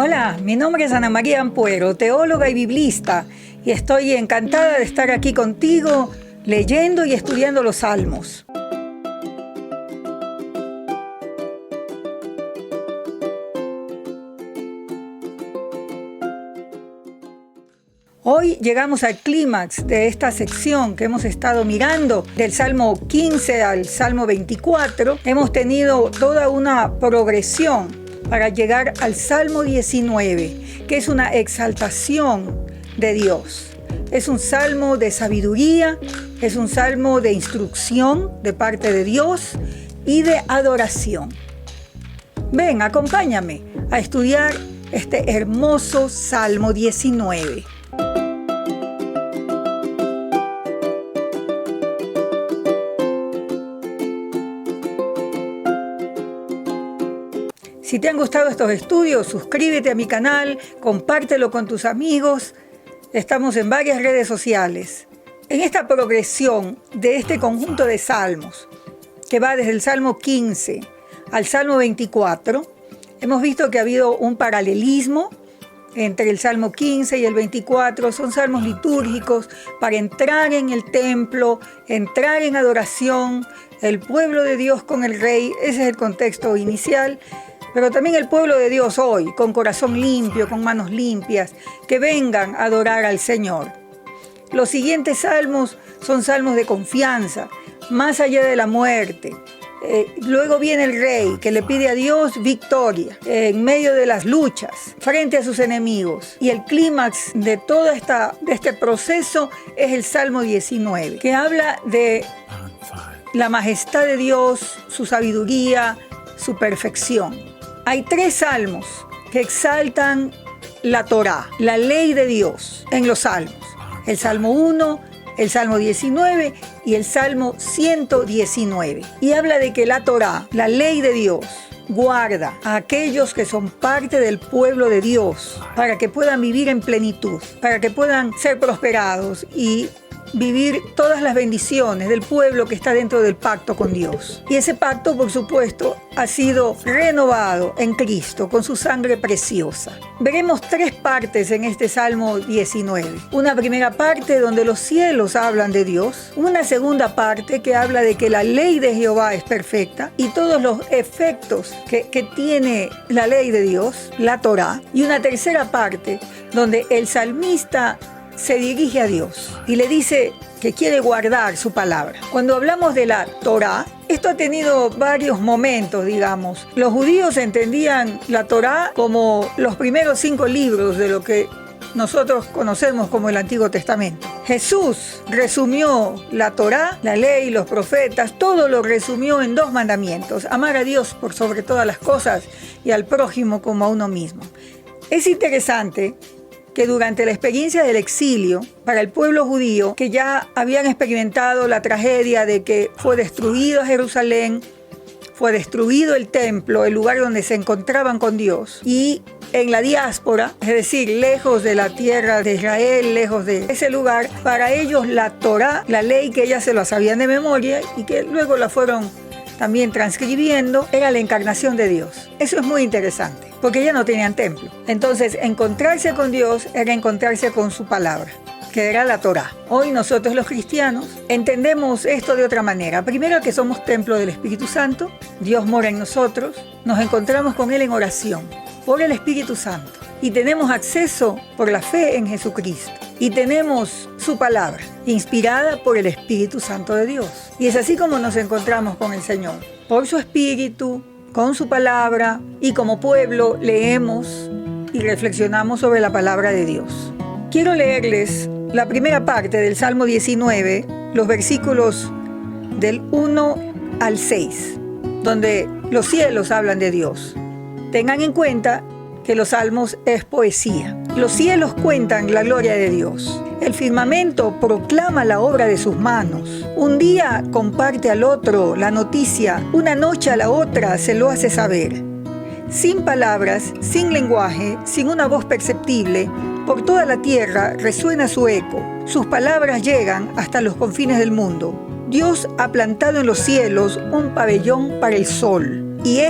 Hola, mi nombre es Ana María Ampuero, teóloga y biblista, y estoy encantada de estar aquí contigo leyendo y estudiando los Salmos. Hoy llegamos al clímax de esta sección que hemos estado mirando, del Salmo 15 al Salmo 24. Hemos tenido toda una progresión para llegar al Salmo 19, que es una exaltación de Dios. Es un salmo de sabiduría, es un salmo de instrucción de parte de Dios y de adoración. Ven, acompáñame a estudiar este hermoso Salmo 19. Si te han gustado estos estudios, suscríbete a mi canal, compártelo con tus amigos. Estamos en varias redes sociales. En esta progresión de este conjunto de salmos, que va desde el Salmo 15 al Salmo 24, hemos visto que ha habido un paralelismo entre el Salmo 15 y el 24. Son salmos litúrgicos para entrar en el templo, entrar en adoración, el pueblo de Dios con el Rey. Ese es el contexto inicial. Pero también el pueblo de Dios hoy, con corazón limpio, con manos limpias, que vengan a adorar al Señor. Los siguientes salmos son salmos de confianza, más allá de la muerte. Luego viene el rey que le pide a Dios victoria en medio de las luchas, frente a sus enemigos. Y el clímax de todo este proceso es el Salmo 19, que habla de la majestad de Dios, su sabiduría, su perfección. Hay tres salmos que exaltan la Torá, la ley de Dios, en los salmos. El Salmo 1, el Salmo 19 y el Salmo 119. Y habla de que la Torá, la ley de Dios, guarda a aquellos que son parte del pueblo de Dios para que puedan vivir en plenitud, para que puedan ser prosperados y vivir todas las bendiciones del pueblo que está dentro del pacto con Dios. Y ese pacto, por supuesto, ha sido renovado en Cristo con su sangre preciosa. Veremos tres partes en este Salmo 19. Una primera parte donde los cielos hablan de Dios. Una segunda parte que habla de que la ley de Jehová es perfecta y todos los efectos que tiene la ley de Dios, la Torá. Y una tercera parte donde el salmista se dirige a Dios y le dice que quiere guardar su palabra. Cuando hablamos de la Torá, esto ha tenido varios momentos, digamos. Los judíos entendían la Torá como los primeros 5 libros de lo que nosotros conocemos como el Antiguo Testamento. Jesús resumió la Torá, la ley, los profetas, todo lo resumió en 2 mandamientos: amar a Dios por sobre todas las cosas y al prójimo como a uno mismo. Es interesante que durante la experiencia del exilio, para el pueblo judío, que ya habían experimentado la tragedia de que fue destruido Jerusalén, fue destruido el templo, el lugar donde se encontraban con Dios, y en la diáspora, es decir, lejos de la tierra de Israel, lejos de ese lugar, para ellos la Torá, la ley que ya se la sabían de memoria y que luego la fueron también transcribiendo, era la encarnación de Dios. Eso es muy interesante, porque ya no tenían templo. Entonces, encontrarse con Dios era encontrarse con su palabra, que era la Torá. Hoy nosotros los cristianos entendemos esto de otra manera. Primero, que somos templo del Espíritu Santo, Dios mora en nosotros, nos encontramos con Él en oración, por el Espíritu Santo, y tenemos acceso por la fe en Jesucristo. Y tenemos su palabra, inspirada por el Espíritu Santo de Dios. Y es así como nos encontramos con el Señor, por su Espíritu, con su palabra, y como pueblo leemos y reflexionamos sobre la palabra de Dios. Quiero leerles la primera parte del Salmo 19, los versículos del 1 al 6, donde los cielos hablan de Dios. Tengan en cuenta que los salmos es poesía. Los cielos cuentan la gloria de Dios. El firmamento proclama la obra de sus manos. Un día comparte al otro la noticia, una noche a la otra se lo hace saber. Sin palabras, sin lenguaje, sin una voz perceptible, por toda la tierra resuena su eco. Sus palabras llegan hasta los confines del mundo. Dios ha plantado en los cielos un pabellón para el sol. Y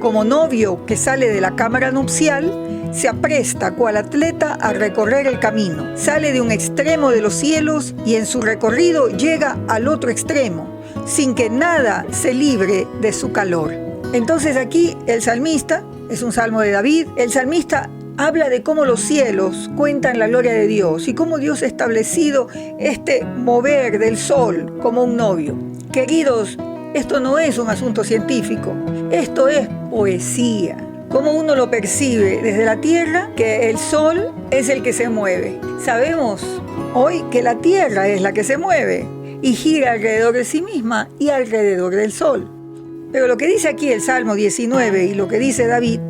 como novio que sale de la cámara nupcial, se apresta cual atleta a recorrer el camino. Sale de un extremo de los cielos y en su recorrido llega al otro extremo, sin que nada se libre de su calor. Entonces aquí el salmista, es un salmo de David, el salmista habla de cómo los cielos cuentan la gloria de Dios y cómo Dios ha establecido este mover del sol como un novio. Queridos, esto no es un asunto científico, esto es poesía. Cómo uno lo percibe desde la tierra, que el sol es el que se mueve. Sabemos hoy que la tierra es la que se mueve y gira alrededor de sí misma y alrededor del sol. Pero lo que dice aquí el Salmo 19 y lo que dice David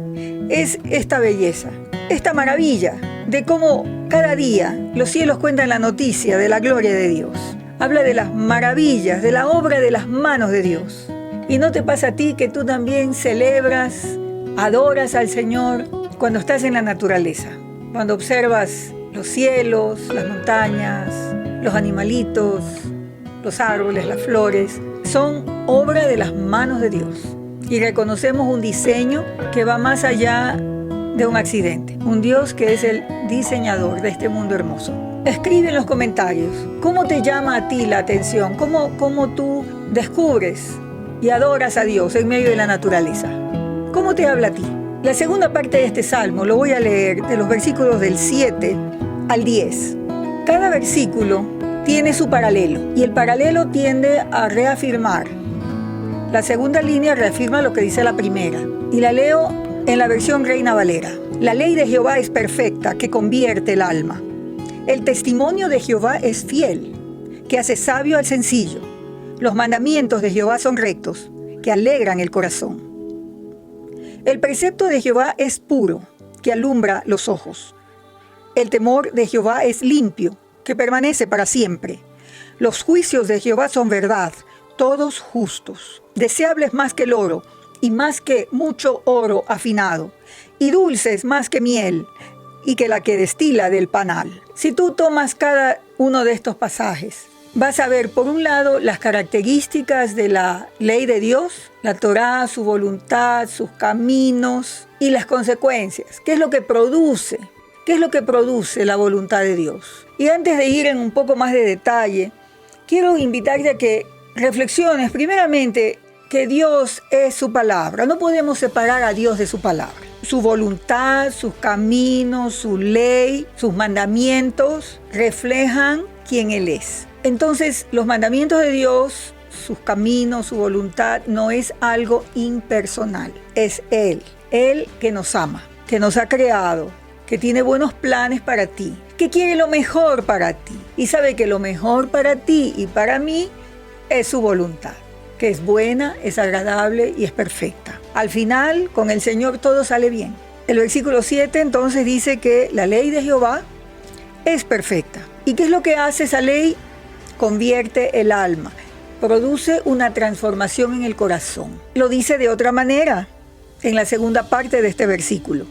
es esta belleza, esta maravilla de cómo cada día los cielos cuentan la noticia de la gloria de Dios. Habla de las maravillas, de la obra de las manos de Dios. ¿Y no te pasa a ti que tú también celebras, adoras al Señor cuando estás en la naturaleza? Cuando observas los cielos, las montañas, los animalitos, los árboles, las flores, son obra de las manos de Dios. Y reconocemos un diseño que va más allá de un accidente. Un Dios que es el diseñador de este mundo hermoso. Escribe en los comentarios cómo te llama a ti la atención, cómo tú descubres y adoras a Dios en medio de la naturaleza. ¿Cómo te habla a ti? La segunda parte de este salmo lo voy a leer de los versículos del 7 al 10. Cada versículo tiene su paralelo y el paralelo tiende a reafirmar. La segunda línea reafirma lo que dice la primera y la leo en la versión Reina Valera. La ley de Jehová es perfecta, que convierte el alma. El testimonio de Jehová es fiel, que hace sabio al sencillo. Los mandamientos de Jehová son rectos, que alegran el corazón. El precepto de Jehová es puro, que alumbra los ojos. El temor de Jehová es limpio, que permanece para siempre. Los juicios de Jehová son verdad, todos justos, deseables más que el oro, y más que mucho oro afinado, y dulces más que miel, y que la que destila del panal. Si tú tomas cada uno de estos pasajes, vas a ver, por un lado, las características de la ley de Dios, la Torá, su voluntad, sus caminos y las consecuencias. ¿Qué es lo que produce? ¿Qué es lo que produce la voluntad de Dios? Y antes de ir en un poco más de detalle, quiero invitarte a que reflexiones primeramente que Dios es su palabra. No podemos separar a Dios de su palabra. Su voluntad, sus caminos, su ley, sus mandamientos reflejan quién Él es. Entonces, los mandamientos de Dios, sus caminos, su voluntad, no es algo impersonal. Es Él que nos ama, que nos ha creado, que tiene buenos planes para ti, que quiere lo mejor para ti y sabe que lo mejor para ti y para mí es su voluntad, que es buena, es agradable y es perfecta. Al final, con el Señor todo sale bien. El versículo 7 entonces dice que la ley de Jehová es perfecta. ¿Y qué es lo que hace esa ley? Convierte el alma, produce una transformación en el corazón. Lo dice de otra manera en la segunda parte de este versículo.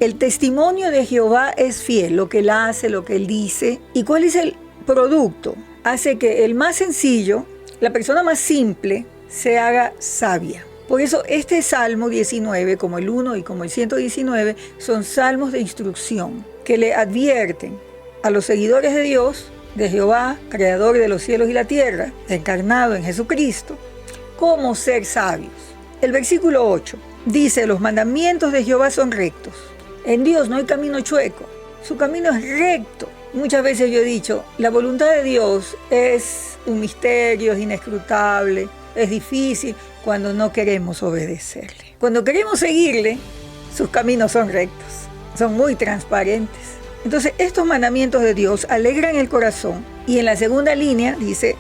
El testimonio de Jehová es fiel, lo que Él hace, lo que Él dice. ¿Y cuál es el producto? Hace que el más sencillo, la persona más simple, se haga sabia. Por eso este Salmo 19, como el 1 y como el 119, son salmos de instrucción que le advierten a los seguidores de Dios, de Jehová, creador de los cielos y la tierra, encarnado en Jesucristo, cómo ser sabios. El versículo 8 dice: los mandamientos de Jehová son rectos. En Dios no hay camino chueco, su camino es recto. Muchas veces yo he dicho, la voluntad de Dios es un misterio, es inescrutable, es difícil cuando no queremos obedecerle. Cuando queremos seguirle, sus caminos son rectos, son muy transparentes. Entonces, estos mandamientos de Dios alegran el corazón. Y en la segunda línea dice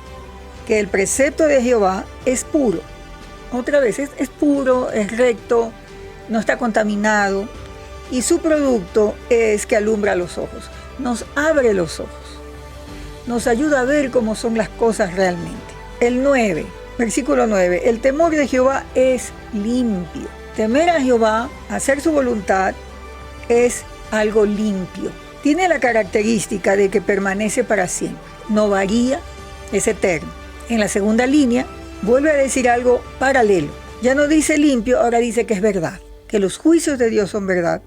que el precepto de Jehová es puro. Otra vez, es puro, es recto, no está contaminado. Y su producto es que alumbra los ojos. Nos abre los ojos. Nos ayuda a ver cómo son las cosas realmente. El 9, versículo 9. El temor de Jehová es limpio. Temer a Jehová, hacer su voluntad, es algo limpio. Tiene la característica de que permanece para siempre. No varía, es eterno. En la segunda línea, vuelve a decir algo paralelo. Ya no dice limpio, ahora dice que es verdad, que los juicios de Dios son verdad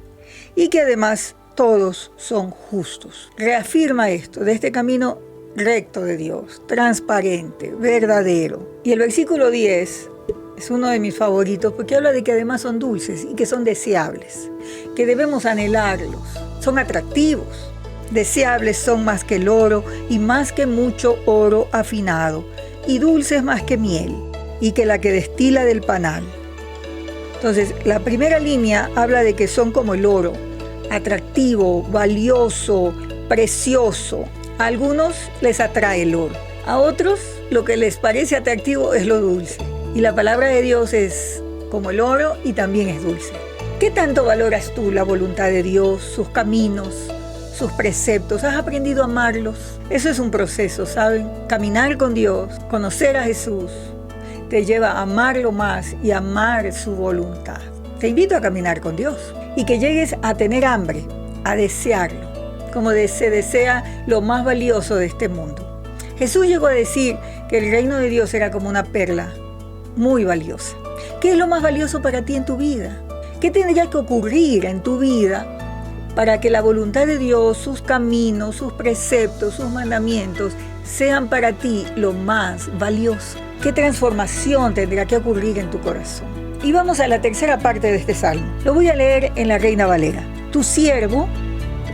y que además todos son justos. Reafirma esto de este camino recto de Dios, transparente, verdadero. Y el versículo 10 es uno de mis favoritos porque habla de que además son dulces y que son deseables, que debemos anhelarlos, son atractivos. Deseables son más que el oro y más que mucho oro afinado, y dulces más que miel y que la que destila del panal. Entonces, la primera línea habla de que son como el oro, atractivo, valioso, precioso. A algunos les atrae el oro, a otros lo que les parece atractivo es lo dulce. Y la palabra de Dios es como el oro y también es dulce. ¿Qué tanto valoras tú la voluntad de Dios, sus caminos, sus preceptos? ¿Has aprendido a amarlos? Eso es un proceso, ¿saben? Caminar con Dios, conocer a Jesús, te lleva a amarlo más y amar su voluntad. Te invito a caminar con Dios y que llegues a tener hambre, a desearlo, como se desea lo más valioso de este mundo. Jesús llegó a decir que el reino de Dios era como una perla muy valiosa. ¿Qué es lo más valioso para ti en tu vida? ¿Qué tendría que ocurrir en tu vida para que la voluntad de Dios, sus caminos, sus preceptos, sus mandamientos sean para ti lo más valioso? ¿Qué transformación tendrá que ocurrir en tu corazón? Y vamos a la tercera parte de este salmo. Lo voy a leer en la Reina Valera. Tu siervo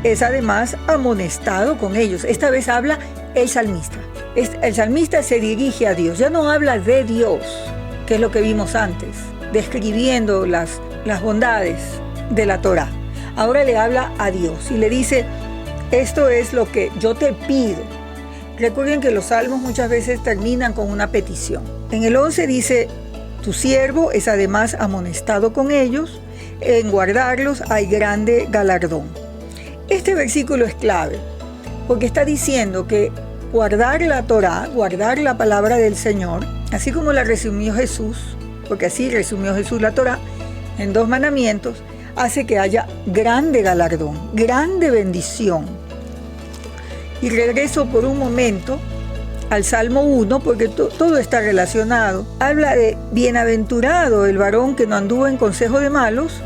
es además amonestado con ellos. Esta vez habla el salmista. El salmista se dirige a Dios, ya no habla de Dios, que es lo que vimos antes, describiendo las bondades de la Torá. Ahora le habla a Dios y le dice, esto es lo que yo te pido. Recuerden que los salmos muchas veces terminan con una petición. En el 11 dice, tu siervo es además amonestado con ellos, en guardarlos hay grande galardón. Este versículo es clave, porque está diciendo que guardar la Torá, guardar la palabra del Señor, así como la resumió Jesús, porque así resumió Jesús la Torá, en 2 mandamientos, hace que haya grande galardón, grande bendición. Y regreso por un momento al Salmo 1, porque todo está relacionado. Habla de bienaventurado el varón que no anduvo en consejo de malos.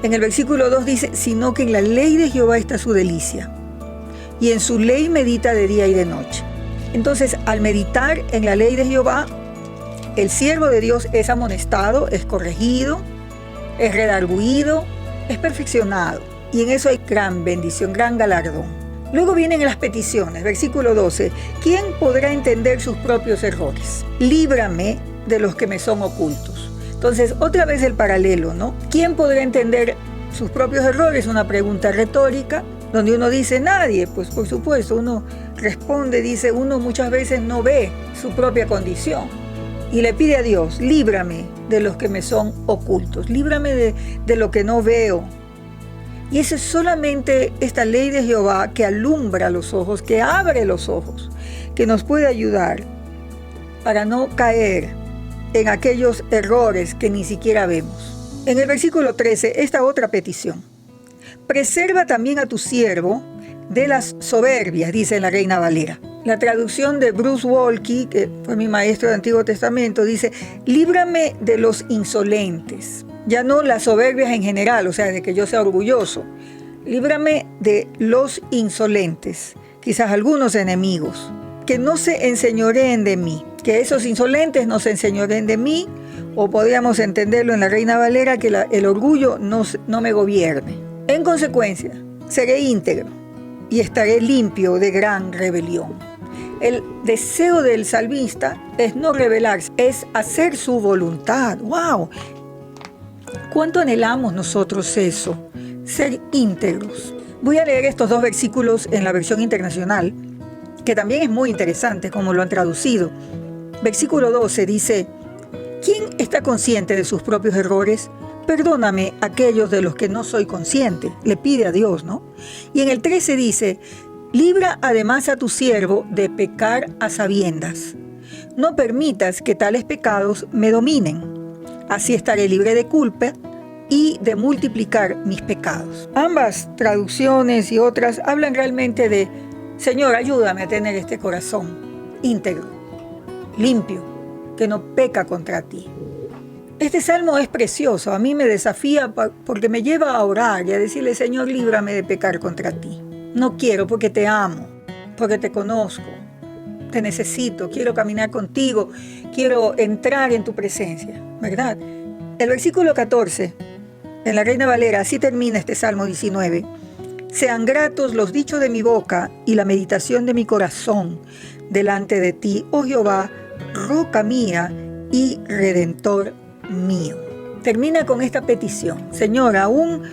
En el versículo 2 dice, sino que en la ley de Jehová está su delicia, y en su ley medita de día y de noche. Entonces, al meditar en la ley de Jehová, el siervo de Dios es amonestado, es corregido, es redarguido, es perfeccionado. Y en eso hay gran bendición, gran galardón. Luego vienen las peticiones. Versículo 12. ¿Quién podrá entender sus propios errores? Líbrame de los que me son ocultos. Entonces, otra vez el paralelo, ¿no? ¿Quién podrá entender sus propios errores? Una pregunta retórica, donde uno dice nadie. Pues por supuesto, uno responde, dice, uno muchas veces no ve su propia condición. Y le pide a Dios, líbrame de los que me son ocultos, líbrame de lo que no veo. Y eso es solamente esta ley de Jehová que alumbra los ojos, que abre los ojos, que nos puede ayudar para no caer en aquellos errores que ni siquiera vemos. En el versículo 13, esta otra petición. Preserva también a tu siervo de las soberbias, dice la Reina Valera. La traducción de Bruce Waltke, que fue mi maestro de Antiguo Testamento, dice, líbrame de los insolentes. Ya no las soberbias en general, o sea, de que yo sea orgulloso. Líbrame de los insolentes, quizás algunos enemigos, que no se enseñoreen de mí, que esos insolentes no se enseñoreen de mí, o podríamos entenderlo en la Reina Valera, que el orgullo no me gobierne. En consecuencia, seré íntegro y estaré limpio de gran rebelión. El deseo del salmista es no rebelarse, es hacer su voluntad. ¡Wow! ¿Cuánto anhelamos nosotros eso? Ser íntegros. Voy a leer estos 2 versículos en la versión internacional, que también es muy interesante como lo han traducido. Versículo 12 dice, ¿quién está consciente de sus propios errores? Perdóname aquellos de los que no soy consciente. Le pide a Dios, ¿no? Y en el 13 dice, libra además a tu siervo de pecar a sabiendas. No permitas que tales pecados me dominen. Así estaré libre de culpa y de multiplicar mis pecados. Ambas traducciones y otras hablan realmente de, Señor, ayúdame a tener este corazón íntegro, limpio, que no peca contra ti. Este salmo es precioso, a mí me desafía porque me lleva a orar y a decirle, Señor, líbrame de pecar contra ti. No quiero porque te amo, porque te conozco, te necesito, quiero caminar contigo, quiero entrar en tu presencia, ¿verdad? El versículo 14, en la Reina Valera, así termina este Salmo 19. Sean gratos los dichos de mi boca y la meditación de mi corazón delante de ti, oh Jehová, roca mía y redentor mío. Termina con esta petición. Señor, aún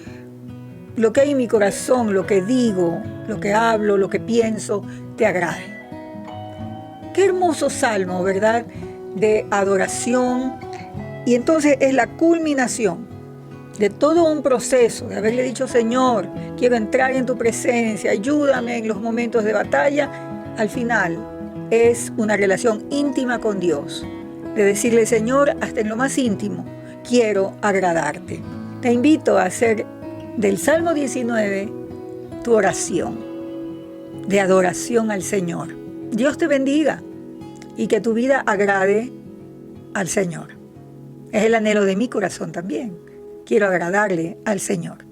lo que hay en mi corazón, lo que digo, lo que hablo, lo que pienso, te agrade. Qué hermoso salmo, ¿verdad? De adoración. Y entonces es la culminación de todo un proceso, de haberle dicho, Señor, quiero entrar en tu presencia, ayúdame en los momentos de batalla. Al final es una relación íntima con Dios, de decirle, Señor, hasta en lo más íntimo, quiero agradarte. Te invito a hacer del Salmo 19 tu oración de adoración al Señor. Dios te bendiga y que tu vida agrade al Señor. Es el anhelo de mi corazón también. Quiero agradarle al Señor.